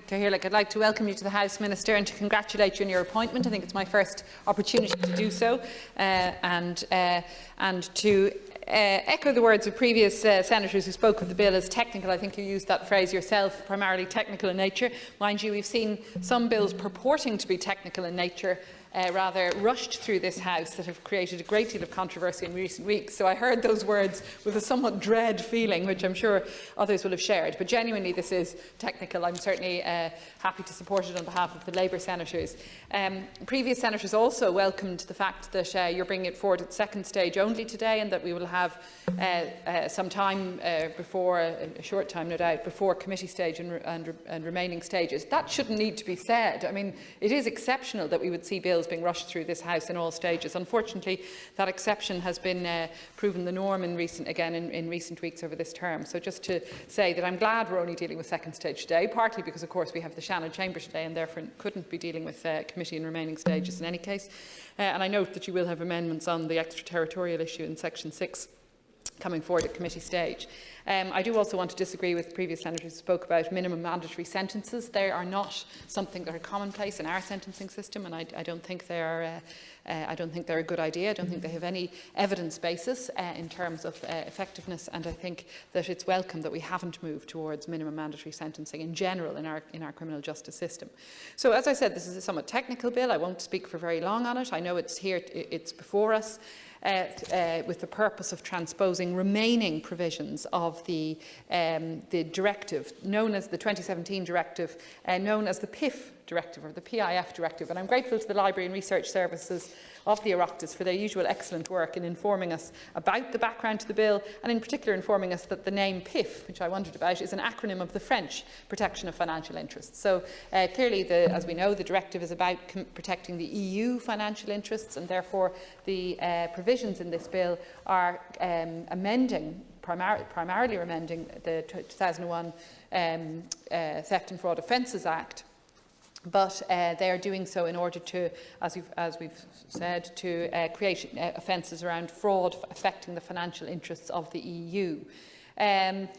I'd like to welcome you to the House, Minister, and to congratulate you on your appointment. I think it's my first opportunity to do so, and to echo the words of previous senators who spoke of the bill as technical. I think you used that phrase yourself, primarily technical in nature. Mind you, we've seen some bills purporting to be technical in nature rather rushed through this House that have created a great deal of controversy in recent weeks. So I heard those words with a somewhat dread feeling, which I'm sure others will have shared. But genuinely, this is technical. I'm certainly happy to support it on behalf of the Labour senators. Previous senators also welcomed the fact that you're bringing it forward at second stage only today, and that we will have some time before, a short time no doubt, before committee stage and remaining stages. That shouldn't need to be said. I mean, it is exceptional that we would see bills being rushed through this House in all stages. Unfortunately, that exception has been proven the norm in recent weeks over this term. So just to say that I'm glad we're only dealing with second stage today, partly because, of course, we have the Shannon Chamber today and therefore couldn't be dealing with committee and remaining stages in any case. And I note that you will have amendments on the extraterritorial issue in Section 6 coming forward at committee stage. I do also want to disagree with previous senators who spoke about minimum mandatory sentences. They are not something that are commonplace in our sentencing system, and I don't think they are. I don't think they're a good idea. I don't think they have any evidence basis in terms of effectiveness, and I think that it's welcome that we haven't moved towards minimum mandatory sentencing in general in our criminal justice system. So, as I said, this is a somewhat technical bill. I won't speak for very long on it. I know it's here, it's before us. With the purpose of transposing remaining provisions of the directive, known as the 2017 directive, known as the PIF directive or the PIF directive. And I'm grateful to the Library and Research Services of the Oireachtas for their usual excellent work in informing us about the background to the bill, and in particular informing us that the name PIF, which I wondered about, is an acronym of the French Protection of Financial Interests. So clearly, as we know, the directive is about protecting the EU financial interests, and therefore the provisions in this bill are primarily amending the 2001 Theft and Fraud Offences Act. But they are doing so in order to, as we've said, to create offences around fraud affecting the financial interests of the EU. Some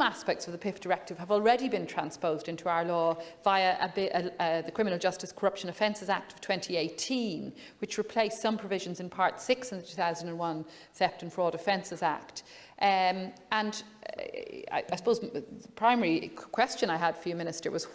aspects of the PIF directive have already been transposed into our law via the Criminal Justice Corruption Offences Act of 2018, which replaced some provisions in Part 6 in the 2001 Theft and Fraud Offences Act. I suppose the primary question I had for you, Minister, was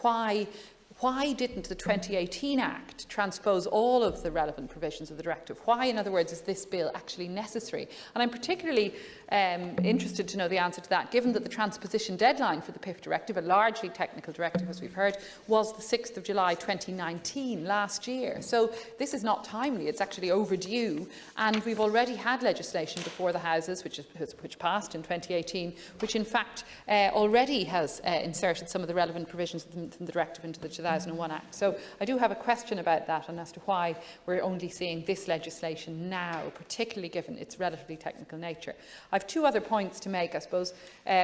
why didn't the 2018 Act transpose all of the relevant provisions of the directive? Why, in other words, is this bill actually necessary? And I'm particularly interested to know the answer to that, given that the transposition deadline for the PIF directive, a largely technical directive, as we've heard, was the 6th of July 2019, last year. So this is not timely, it's actually overdue, and we've already had legislation before the Houses, which passed in 2018, which in fact already has inserted some of the relevant provisions from the directive into the 2001 Act. So I do have a question about that and as to why we're only seeing this legislation now, particularly given its relatively technical nature. I have two other points to make, I suppose.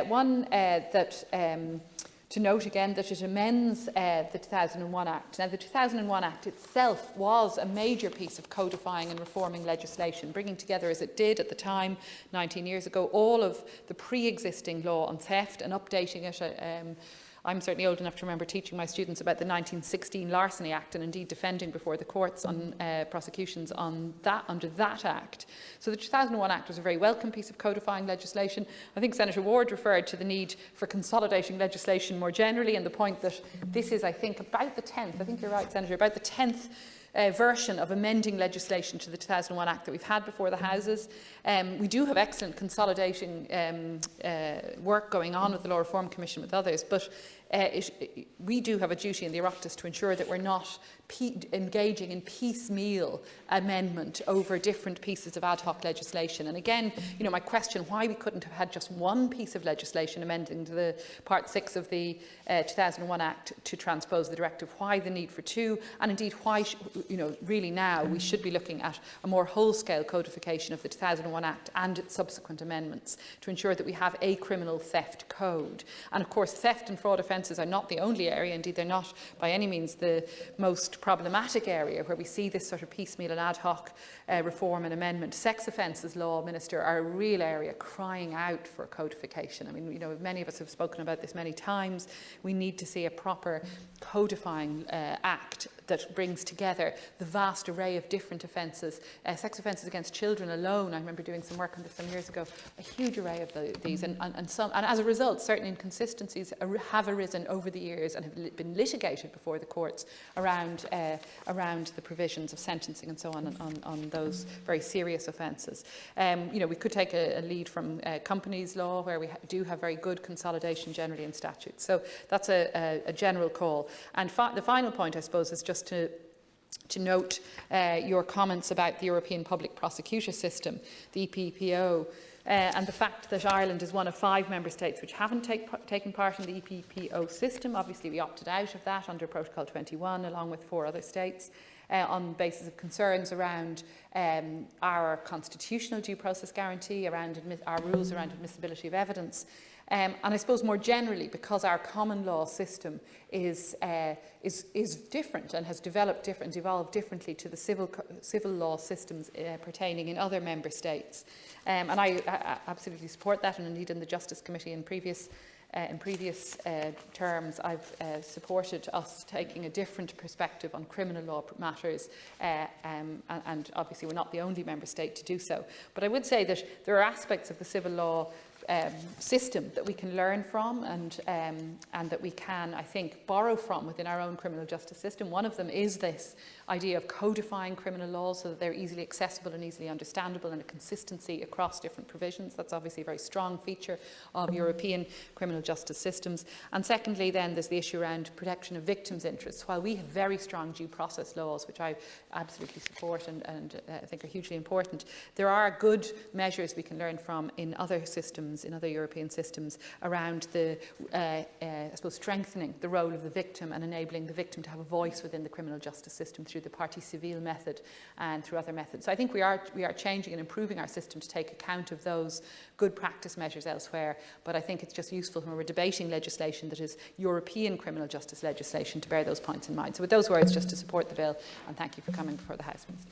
One, to note again that it amends the 2001 Act. Now, the 2001 Act itself was a major piece of codifying and reforming legislation, bringing together, as it did at the time, 19 years ago, all of the pre-existing law on theft and updating it. I'm certainly old enough to remember teaching my students about the 1916 Larceny Act and indeed defending before the courts on prosecutions on that, under that Act. So the 2001 Act was a very welcome piece of codifying legislation. I think Senator Ward referred to the need for consolidating legislation more generally, and the point that this is, I think, about the 10th, I think you're right, Senator, about the 10th version of amending legislation to the 2001 Act that we've had before the Houses. We do have excellent consolidating work going on with the Law Reform Commission with others, but we do have a duty in the Oireachtas to ensure that we're not engaging in piecemeal amendment over different pieces of ad hoc legislation. And again, you know, my question why we couldn't have had just one piece of legislation amending to the Part 6 of the 2001 Act to transpose the directive, why the need for two, and indeed why really now we should be looking at a more whole-scale codification of the 2001 Act and its subsequent amendments to ensure that we have a criminal theft code. And of course, theft and fraud offences are not the only area, indeed they're not by any means the most problematic area where we see this sort of piecemeal and ad hoc reform and amendment. Sex offences law, Minister, are a real area crying out for codification. I mean, many of us have spoken about this many times. We need to see a proper codifying act that brings together the vast array of different offences. Sex offences against children alone, I remember doing some work on this some years ago, a huge array of these, and as a result, certain inconsistencies have arisen over the years and have been litigated before the courts around the provisions of sentencing and so on those very serious offences. We could take a lead from companies law, where we do have very good consolidation generally in statutes. So that's a general call. And the final point, I suppose, is just to note your comments about the European Public Prosecutor System, the EPPO, and the fact that Ireland is one of 5 member states which haven't taken part in the EPPO system. Obviously, we opted out of that under Protocol 21, along with 4 other states, on the basis of concerns around our constitutional due process guarantee, around our rules around admissibility of evidence. And I suppose more generally, because our common law system is different and has evolved differently to the civil law systems pertaining in other member states. And I absolutely support that, and indeed in the Justice Committee in previous terms, I've supported us taking a different perspective on criminal law matters, and obviously we're not the only member state to do so. But I would say that there are aspects of the civil law system that we can learn from and that we can, I think, borrow from within our own criminal justice system. One of them is this idea of codifying criminal laws so that they're easily accessible and easily understandable, and a consistency across different provisions. That's obviously a very strong feature of European criminal justice systems. And secondly, then, there's the issue around protection of victims' interests. While we have very strong due process laws, which I absolutely support and I think are hugely important, there are good measures we can learn from in other systems, in other European systems, around I suppose, strengthening the role of the victim and enabling the victim to have a voice within the criminal justice system through the partie civile method and through other methods. So I think we are changing and improving our system to take account of those good practice measures elsewhere. But I think it's just useful when we're debating legislation that is European criminal justice legislation to bear those points in mind. So with those words, just to support the bill, and thank you for coming before the House, Minister.